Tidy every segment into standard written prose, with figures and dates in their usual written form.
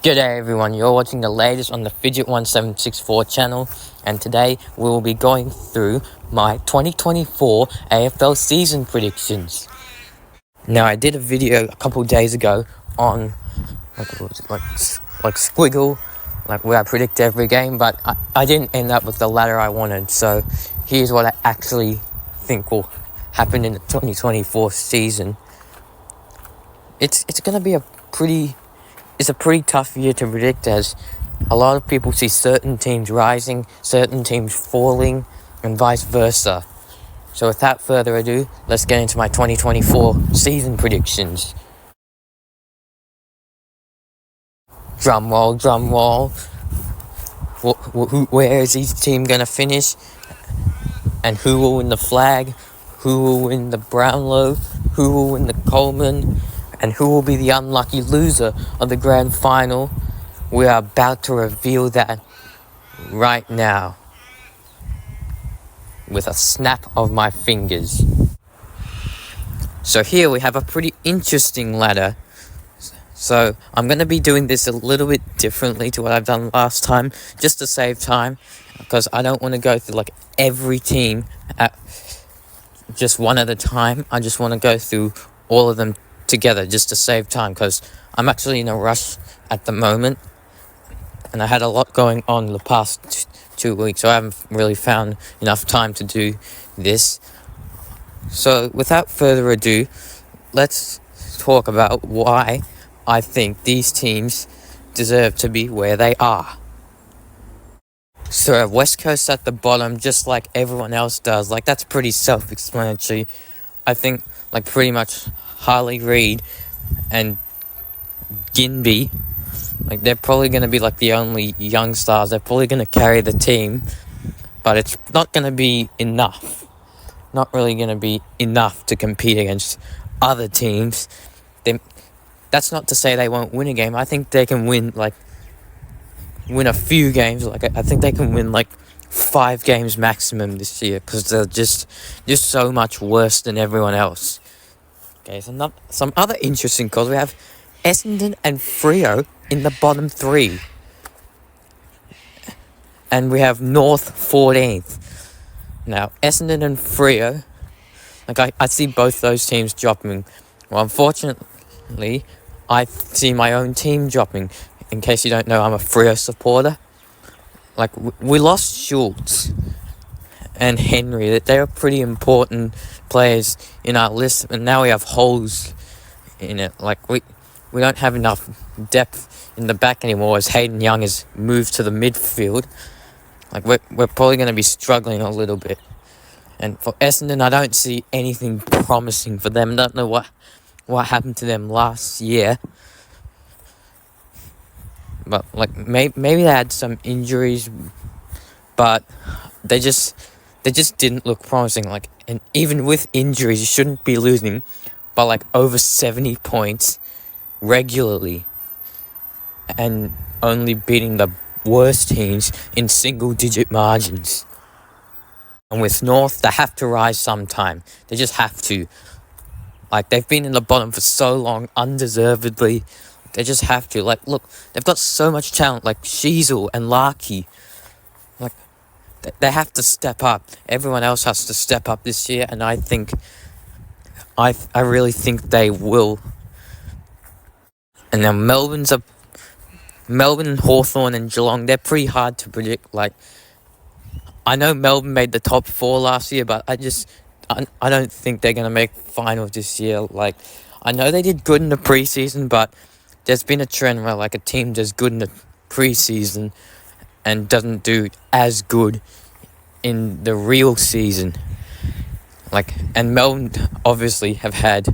G'day everyone, you're watching the latest on the Fidget1764 channel, and today we will be going through my 2024 AFL season predictions. Now I did a video a couple days ago on like Squiggle, like where I predict every game, but I didn't end up with the ladder I wanted, so here's what I actually think will happen in the 2024 season. It's gonna be a pretty tough year to predict, as a lot of people see certain teams rising, certain teams falling, and vice versa. So without further ado, let's get into my 2024 season predictions. Drum roll. Where is each team going to finish? And who will win the flag? Who will win the Brownlow? Who will win the Coleman? And who will be the unlucky loser of the grand final? We are about to reveal that right now with a snap of my fingers. So here we have a pretty interesting ladder. So I'm going to be doing this a little bit differently to what I've done last time, just to save time, because I don't want to go through like every team at just one at a time. I just want to go through all of them together just to save time, because I'm actually in a rush at the moment and I had a lot going on the past 2 weeks, so I haven't really found enough time to do this. So without further ado, let's talk about why I think these teams deserve to be where they are. So West Coast at the bottom, just like everyone else does. Like, that's pretty self-explanatory. I think like pretty much Harley Reid and Ginby, like they're probably going to be like the only young stars. They're probably going to carry the team, but it's not going to be enough. Not really going to be enough to compete against other teams. That's not to say they won't win a game. I think they can win a few games. Like I think they can win like 5 games maximum this year, because they're just so much worse than everyone else. Okay, so some other interesting calls. We have Essendon and Freo in the bottom 3. And we have North 14th. Now, Essendon and Freo, like I see both those teams dropping. Well, unfortunately, I see my own team dropping. In case you don't know, I'm a Freo supporter. Like, we lost Schultz and Henry, that they are pretty important players in our list, and now we have holes in it. Like, we don't have enough depth in the back anymore, as Hayden Young has moved to the midfield. Like, we're probably going to be struggling a little bit. And for Essendon, I don't see anything promising for them. I don't know what happened to them last year, but like maybe they had some injuries, but they just didn't look promising. Like, and even with injuries, you shouldn't be losing by like over 70 points regularly and only beating the worst teams in single-digit margins. And with North, they have to rise sometime. They just have to. Like, they've been in the bottom for so long, undeservedly. They just have to. Like, look, they've got so much talent, like Sheasel and Larkey. Like, they have to step up. Everyone else has to step up this year, and I think, I really think they will. And now Melbourne, Hawthorn and Geelong, they're pretty hard to predict. Like, I know Melbourne made the top 4 last year, but I don't think they're going to make finals this year. Like, I know they did good in the preseason, but there's been a trend where like a team does good in the preseason and doesn't do as good in the real season. Like, and Melbourne obviously have had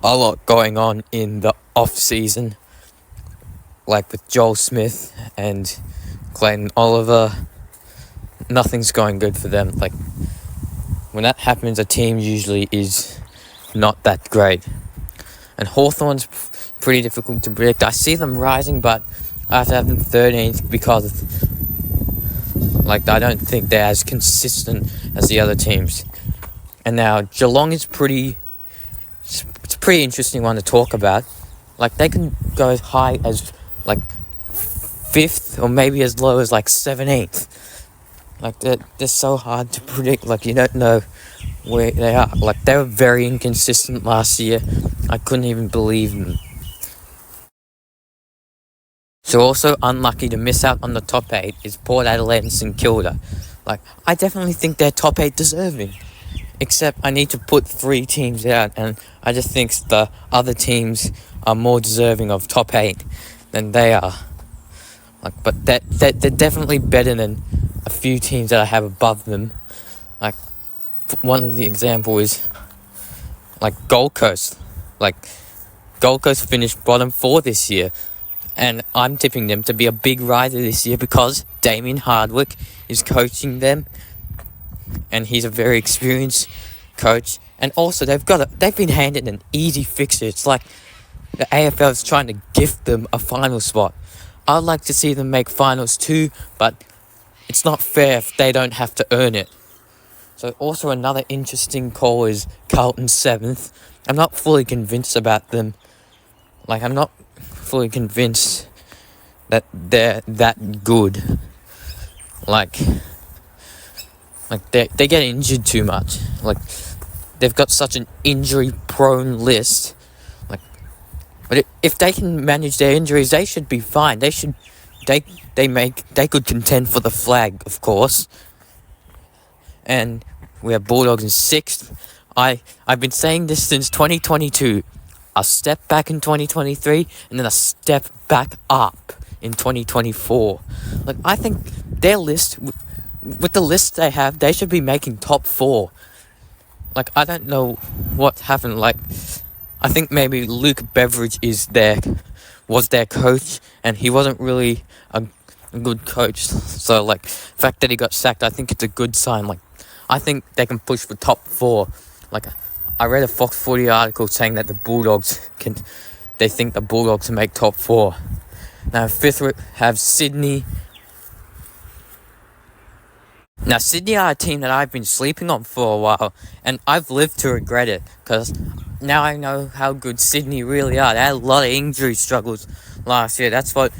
a lot going on in the off season, like with Joel Smith and Clayton Oliver. Nothing's going good for them. Like, when that happens, a team usually is not that great. And Hawthorn's pretty difficult to predict. I see them rising, but I have to have them 13th because like I don't think they're as consistent as the other teams. And now Geelong is it's a pretty interesting one to talk about. Like, they can go as high as like 5th or maybe as low as like 17th. Like they're so hard to predict. Like you don't know where they are. Like they were very inconsistent last year. I couldn't even believe them. So also unlucky to miss out on the top 8 is Port Adelaide and St Kilda. Like I definitely think they're top 8 deserving. Except I need to put 3 teams out, and I just think the other teams are more deserving of top 8 than they are. Like, but they're definitely better than a few teams that I have above them. Like one of the example is like Gold Coast. Like Gold Coast finished bottom 4 this year, and I'm tipping them to be a big rider this year because Damien Hardwick is coaching them, and he's a very experienced coach. And also they've been handed an easy fixture. It's like the AFL is trying to gift them a final spot. I'd like to see them make finals too, but it's not fair if they don't have to earn it. So also another interesting call is Carlton 7th. I'm not fully convinced about them. Like I'm not fully convinced that they're that good. Like they get injured too much. Like they've got such an injury-prone list. Like, but if they can manage their injuries, they should be fine. They could contend for the flag, of course. And we have Bulldogs in 6th. I've been saying this since 2022. A step back in 2023, and then a step back up in 2024. Like I think their list, with the list they have, they should be making top 4. Like I don't know what happened. Like I think maybe Luke Beveridge was their coach, and he wasn't really a good coach. So like the fact that he got sacked, I think it's a good sign. Like I think they can push for top 4. Like I read a Fox Footy article saying that they think the Bulldogs can make top 4. Now 5th we have Sydney. Now Sydney are a team that I've been sleeping on for a while, and I've lived to regret it, because now I know how good Sydney really are. They had a lot of injury struggles last year. That's what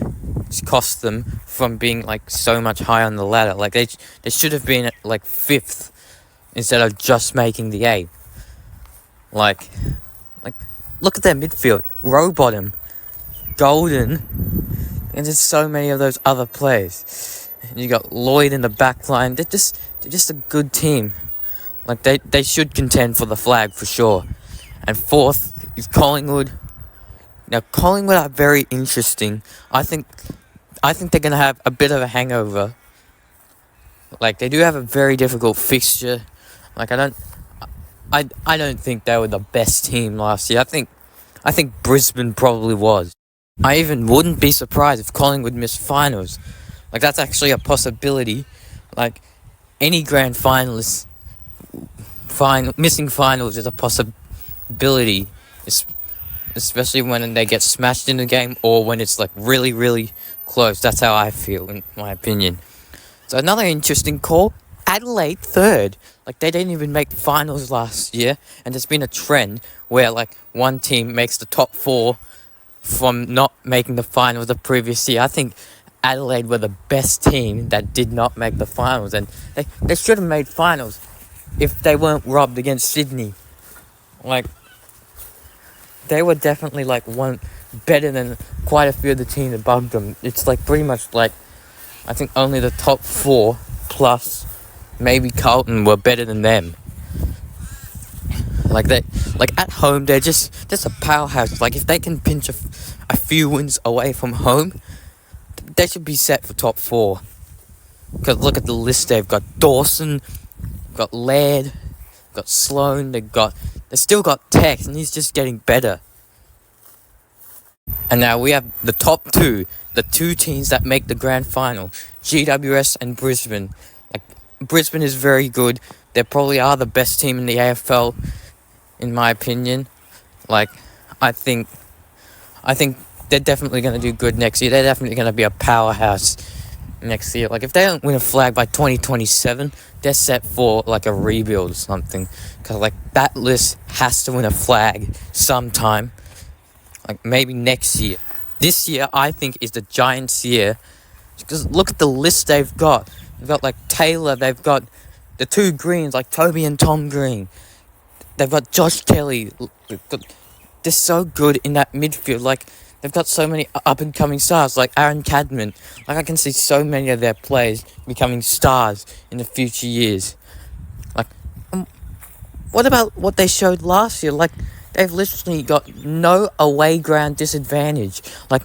cost them from being like so much higher on the ladder. Like they should have been at like 5th instead of just making the 8. Like look at their midfield. Rowbottom, Golden, and there's so many of those other players. You got Lloyd in the back line. They're just a good team. Like they should contend for the flag for sure. And 4th is Collingwood. Now Collingwood are very interesting. I think they're gonna have a bit of a hangover. Like they do have a very difficult fixture. Like I don't think they were the best team last year. I think Brisbane probably was. I even wouldn't be surprised if Collingwood missed finals. Like that's actually a possibility. Like any grand finalist missing finals is a possibility, especially when they get smashed in the game or when it's like really, really close. That's how I feel, in my opinion. So another interesting call, Adelaide 3rd. Like they didn't even make finals last year, and there's been a trend where like one team makes the top 4 from not making the finals the previous year. I think Adelaide were the best team that did not make the finals, and they should have made finals if they weren't robbed against Sydney. Like they were definitely like one better than quite a few of the teams above them. It's like pretty much like I think only the top 4 plus maybe Carlton were better than them. Like at home they're just a powerhouse. Like if they can pinch a few wins away from home, they should be set for top 4. Because look at the list they've got. Dawson, got Laird, got Sloan, they still got Tex, and he's just getting better. And now we have the top 2, the 2 teams that make the grand final, GWS and Brisbane. Like Brisbane is very good. They probably are the best team in the AFL, in my opinion. Like I think they're definitely going to do good next year. They're definitely going to be a powerhouse next year. Like if they don't win a flag by 2027, they're set for like a rebuild or something. Because like that list has to win a flag sometime. Like maybe next year. This year, I think, is the Giants' year. Because look at the list they've got. They've got, like, Taylor. They've got the two Greens, like Toby and Tom Green. They've got Josh Kelly. They're so good in that midfield. Like, they've got so many up-and-coming stars, like Aaron Cadman. Like, I can see so many of their players becoming stars in the future years. Like, what about what they showed last year? Like, they've literally got no away ground disadvantage. Like,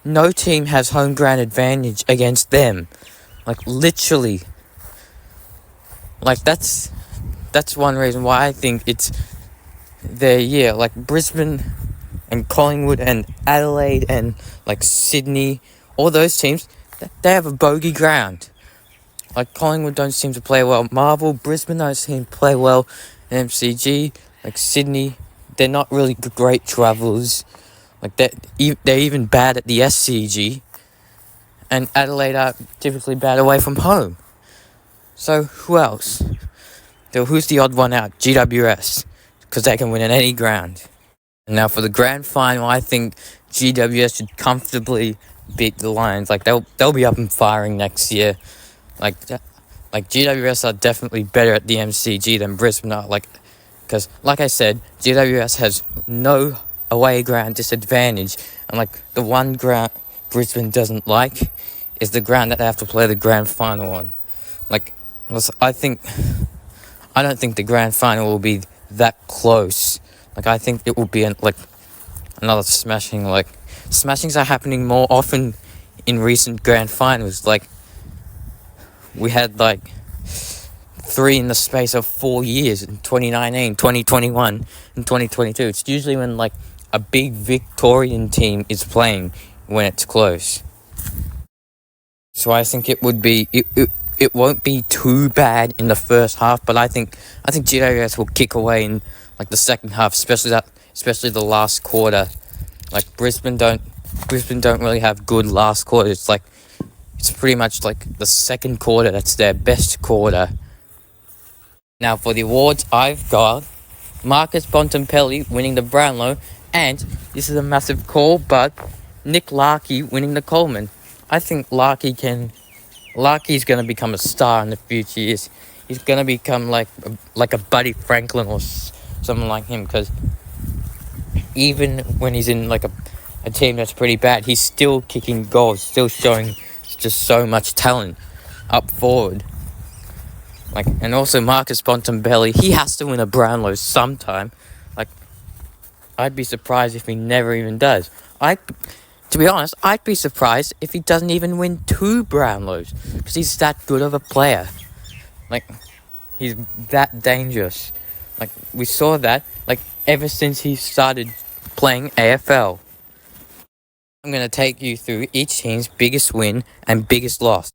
no team has home ground advantage against them. Like, literally. Like, that's one reason why I think it's their year. Like, Brisbane and Collingwood and Adelaide and, like, Sydney, all those teams, they have a bogey ground. Like, Collingwood don't seem to play well. Marvel, Brisbane don't seem to play well. MCG, like Sydney, they're not really great travellers. Like, they're even bad at the SCG. And Adelaide are typically bad away from home. So, who else? So, who's the odd one out? GWS. Because they can win on any ground. And now, for the grand final, I think GWS should comfortably beat the Lions. Like, they'll be up and firing next year. Like GWS are definitely better at the MCG than Brisbane are. Because, like I said, GWS has no away ground disadvantage. And, like, the one ground Brisbane doesn't like is the ground that they have to play the grand final on. Like, I don't think the grand final will be that close. Like, I think it will be another smashing. Like, smashings are happening more often in recent grand finals. Like, we had, like, 3 in the space of 4 years in 2019, 2021, and 2022. It's usually when, like, a big Victorian team is playing when it's close. So I think it would be... It won't be too bad in the first half, but I think GWS will kick away in, like, the second half, especially the last quarter. Like, Brisbane don't really have good last quarter. It's pretty much like the second quarter that's their best quarter. Now, for the awards, I've got Marcus Bontempelli winning the Brownlow, and this is a massive call, but Nick Larkey winning the Coleman. I think Larkey's going to become a star in the future years. He's going to become like a Buddy Franklin or someone like him, because even when he's in, like, a team that's pretty bad, he's still kicking goals, still showing just so much talent up forward. Like, and also Marcus Bontempelli, he has to win a Brownlow sometime. Like, I'd be surprised if he never even does. To be honest, I'd be surprised if he doesn't even win 2 Brownlows, because he's that good of a player. Like, he's that dangerous. Like, we saw that, like, ever since he started playing AFL. I'm going to take you through each team's biggest win and biggest loss.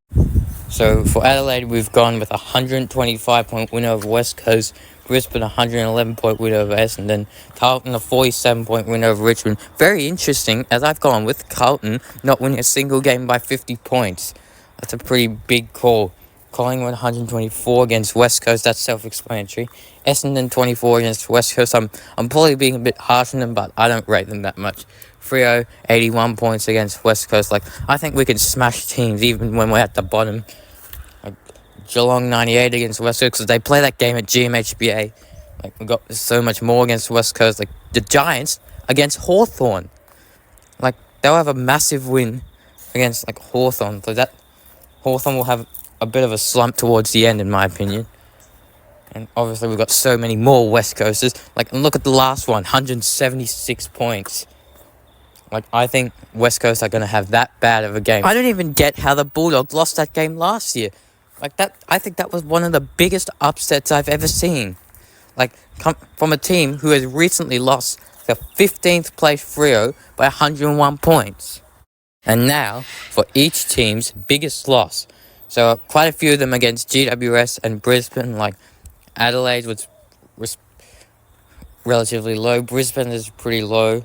So, for Adelaide, we've gone with a 125-point win over West Coast, Brisbane a 111-point win over Essendon, Carlton a 47-point win over Richmond. Very interesting, as I've gone with Carlton not winning a single game by 50 points. That's a pretty big call. Collingwood 124 against West Coast, that's self-explanatory. Essendon 24 against West Coast. I'm probably being a bit harsh on them, but I don't rate them that much. Freo 81 points against West Coast. Like, I think we can smash teams even when we're at the bottom. Like, Geelong 98 against West Coast, because they play that game at GMHBA. Like, we got so much more against West Coast. Like, the Giants against Hawthorn. Like, they'll have a massive win against, like, Hawthorn. So that Hawthorn will have a bit of a slump towards the end, in my opinion. And obviously we've got so many more West Coasters. Like, and look at the last one, 176 points. Like, I think West Coast are going to have that bad of a game. I don't even get how the Bulldogs lost that game last year. Like, that, I think that was one of the biggest upsets I've ever seen. Like, from a team who has recently lost the 15th place Freo by 101 points. And now, for each team's biggest loss. So, quite a few of them against GWS and Brisbane. Like, Adelaide was relatively low. Brisbane is pretty low.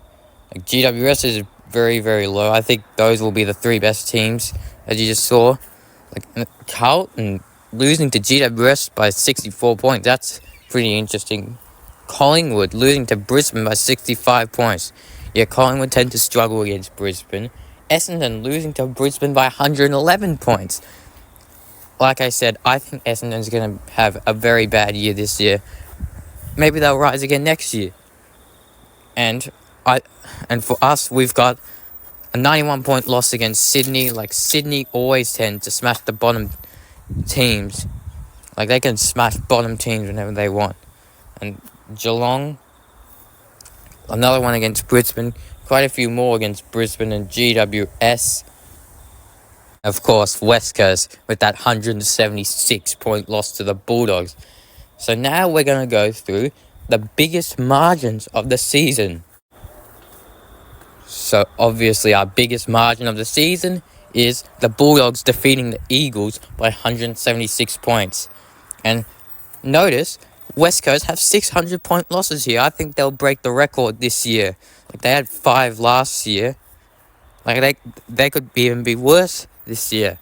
Like, GWS is very, very low. I think those will be the 3 best teams, as you just saw. Like, Carlton losing to GWS by 64 points. That's pretty interesting. Collingwood losing to Brisbane by 65 points. Yeah, Collingwood tend to struggle against Brisbane. Essendon losing to Brisbane by 111 points. Like I said, I think Essendon's going to have a very bad year this year. Maybe they'll rise again next year. And for us, we've got a 91-point loss against Sydney. Like, Sydney always tend to smash the bottom teams. Like, they can smash bottom teams whenever they want. And Geelong, another one against Brisbane. Quite a few more against Brisbane and GWS. Of course, West Coast with that 176-point loss to the Bulldogs. So now we're going to go through the biggest margins of the season. So obviously our biggest margin of the season is the Bulldogs defeating the Eagles by 176 points. And notice, West Coast have 600-point losses here. I think they'll break the record this year. Like, they had 5 last year. Like, they could even be worse this year.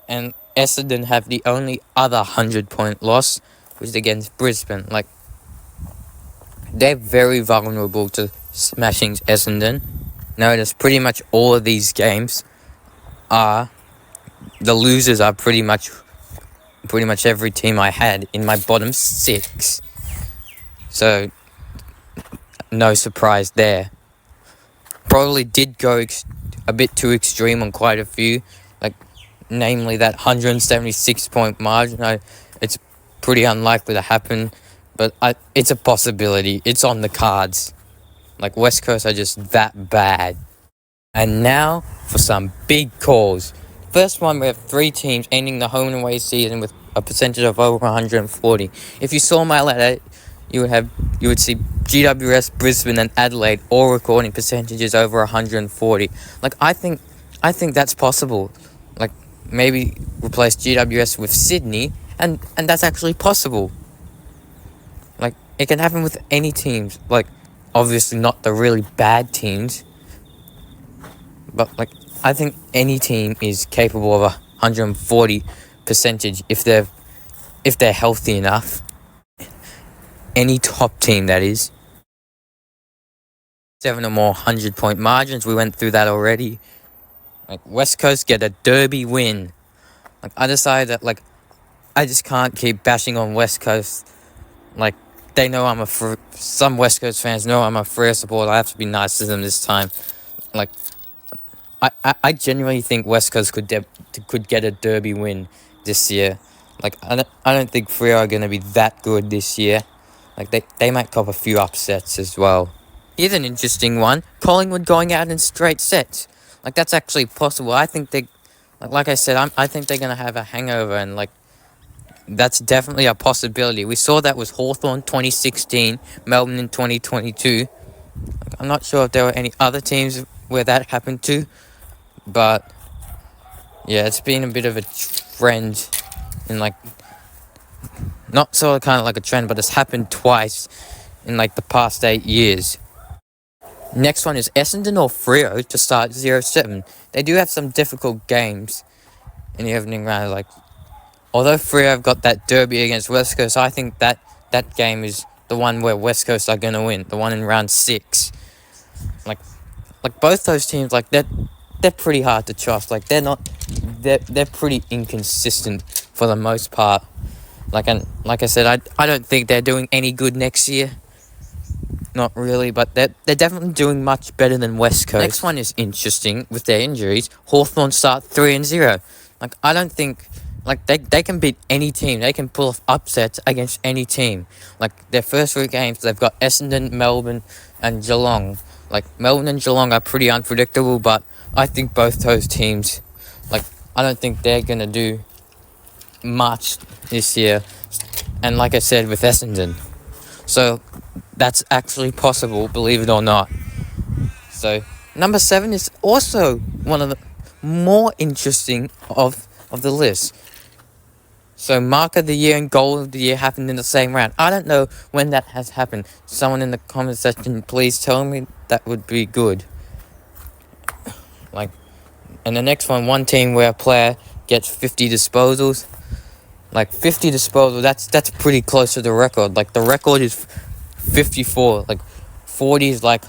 And Essendon have the only other 100-point loss, which is against Brisbane. Like, they're very vulnerable to smashing Essendon. Notice pretty much all of these games are, the losers are pretty much every team I had in my bottom 6. So, no surprise there. Probably did go a bit too extreme on quite a few, like namely that 176-point margin. It's pretty unlikely to happen, but it's a possibility. It's on the cards. Like, West Coast are just that bad. And now for some big calls. First one, we have 3 teams ending the home and away season with a percentage of over 140. If you saw my letter, you would see GWS, Brisbane, and Adelaide all recording percentages over 140. Like, I think that's possible. Like, maybe replace GWS with Sydney, and that's actually possible. Like, it can happen with any teams. Like, obviously not the really bad teams, but like, I think any team is capable of 140 percentage if they're healthy enough. Any top team, that is. 7 or more 100-point margins. We went through that already. Like, West Coast get a derby win. Like, I decided that, like, I just can't keep bashing on West Coast. Like, they know some West Coast fans know I'm a Freo supporter. I have to be nice to them this time. Like, I genuinely think West Coast could get a derby win this year. Like, I don't think Freo are going to be that good this year. Like, they might cop a few upsets as well. Here's an interesting one. Collingwood going out in straight sets. Like, that's actually possible. I think like I said, I think they're going to have a hangover, and like, that's definitely a possibility. We saw that with Hawthorn 2016, Melbourne in 2022. Like, I'm not sure if there were any other teams where that happened to, but yeah, it's been a bit of a trend in, like, not sort of kind of like a trend, but it's happened twice in like the past 8 years. Next one is Essendon or Freo to start 0-7. They do have some difficult games in the opening round. Like, although Freo have got that derby against West Coast, I think that game is the one where West Coast are going to win. The one in round 6. Like both those teams, like, they're pretty hard to trust. Like, they're pretty inconsistent for the most part. Like, and like I said, I don't think they're doing any good next year. Not really, but they're definitely doing much better than West Coast. Next one is interesting with their injuries. Hawthorn start 3-0. Like, I don't think, like, they can beat any team. They can pull off upsets against any team. Like, their first 3 games, they've got Essendon, Melbourne, and Geelong. Like, Melbourne and Geelong are pretty unpredictable, but I think both those teams, like, I don't think they're going to do much this year. And like I said, with Essendon. So, that's actually possible, believe it or not. So, number 7 is also one of the more interesting of the list. So, Mark of the Year and Goal of the Year happened in the same round. I don't know when that has happened. Someone in the comment section, please tell me. That would be good. Like, and the next one team where a player gets 50 disposals. Like, 50 disposals, that's pretty close to the record. Like, the record is 54. Like, 40 is like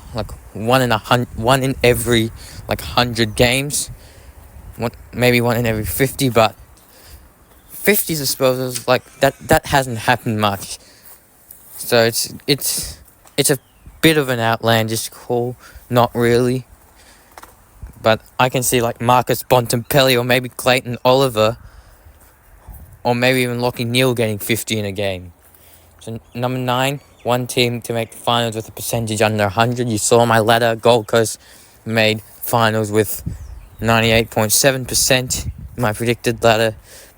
one in every like 100 games, maybe one in every 50, but 50s, I suppose, is like that hasn't happened much. So it's a bit of an outlandish call, not really. But I can see like Marcus Bontempelli or maybe Clayton Oliver or maybe even Lockie Neal getting 50 in a game. So number 9, one team to make the finals with a percentage under 100. You saw my ladder. Gold Coast made finals with 98.7%. My predicted ladder.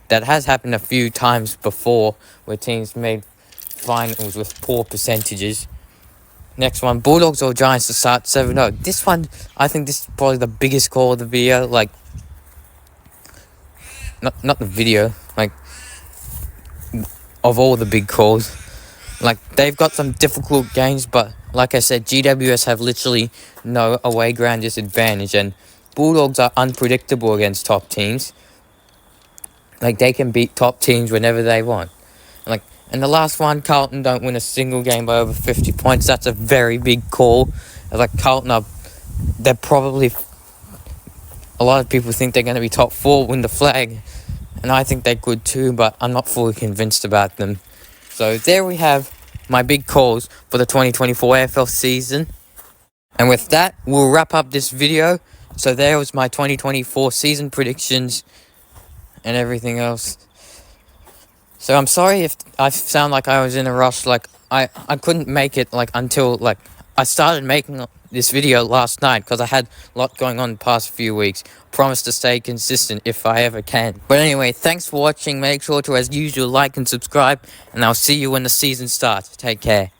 That has happened a few times before where teams made finals with poor percentages. Next one, Bulldogs or Giants to start 7-0. This one, I think this is probably the biggest call of the video. Like, not the video, like, of all the big calls. Like, they've got some difficult games, but like I said, GWS have literally no away ground disadvantage, and Bulldogs are unpredictable against top teams. Like, they can beat top teams whenever they want. Like, and the last one, Carlton don't win a single game by over 50 points. That's a very big call. Like, Carlton they're probably, a lot of people think they're going to be top 4, win the flag. And I think they could too, but I'm not fully convinced about them. So there we have my big calls for the 2024 AFL season. And with that, we'll wrap up this video. So there was my 2024 season predictions and everything else. So I'm sorry if I sound like I was in a rush. Like, I couldn't make it like until like I started making this video last night because I had a lot going on the past few weeks. Promise to stay consistent if I ever can. But anyway, thanks for watching. Make sure to, as usual, like and subscribe, and I'll see you when the season starts. Take care.